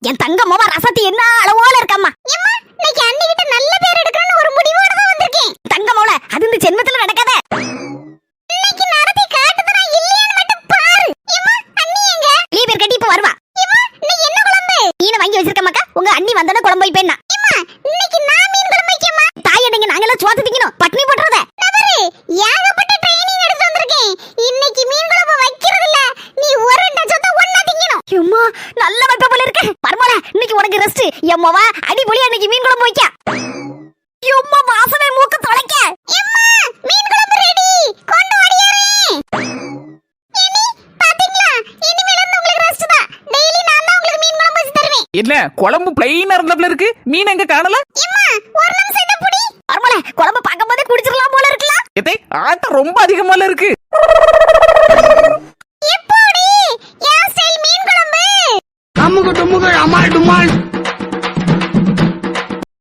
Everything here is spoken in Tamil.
என் தங்கம்மாவா ரசத்தி என்ன அளவோல இருக்கம்மா. அம்மா இன்னைக்கு அண்ணி கிட்ட நல்ல பேர் எடுக்கணும்னு ஒரு முடிவோட தான் வந்திருக்கேன். தங்கம்மாவள அது இந்த ஜென்மத்துல நடக்காத. இன்னைக்கு நடத்தி காட்டுதனா இல்லையான்னு மட்டும் பாரு. அம்மா அண்ணி எங்க? நீ பேர் கட்டி இப்ப வருவா. அம்மா இன்னைக்கு என்ன குழம்பு? மீன் வாங்கி வச்சிருக்கமாக்கா. உங்க அண்ணி வந்தன குழம்பு வைப்பேன்னா. அம்மா இன்னைக்கு நான் மீன் குழம்பு வைக்கமா. தாய் அண்ணங்க நாங்க எல்லாம் சோத்து திங்கணும். பட்னி போட்றத. நபரு ஏகப்பட்ட ட்ரெய்னிங் எடுத்து வந்திருக்கேன். இன்னைக்கு மீன் குழம்பு வைக்கிறது இல்ல. நீ ஒரு டச்சத்தை ஒண்ணா திங்கணும். அம்மா நல்ல வைப்ப போல இருக்கு. பரமல இன்னைக்கு உனக்கு ரெஸ்ட். எம்மவா அடிபொலியா இன்னைக்கு மீன் குழம்பு வைக்க. அம்மா வாசனை மூக்க தொலைக்க. அம்மா மீன் குழம்பு ரெடி. கொண்டு ஓடியாரே. இனி பாத்தீங்களா? இனிமேல இருந்து உங்களுக்கு ரெஸ்ட் தான். டெய்லி நான் தான் உங்களுக்கு மீன் குழம்பு வச்சு தருவேன். என்ன குழம்பு பிளைனா இருந்தாப்ல இருக்கு, மீன் எங்க காணல? அம்மா ஒரு நிமிஷம் இத புடி. பரமல குழம்பு பாக்கும்போதே குடிச்சிரலாம் போல இருக்குல. ஏதே ஆட்ட ரொம்ப அதிகமால இருக்கு. எப்படி? ஏன் ஸ்டைல் மீன் குழம்பு? அம்முக்கு டும்முக்கு அம்மாள் டும்மாள்.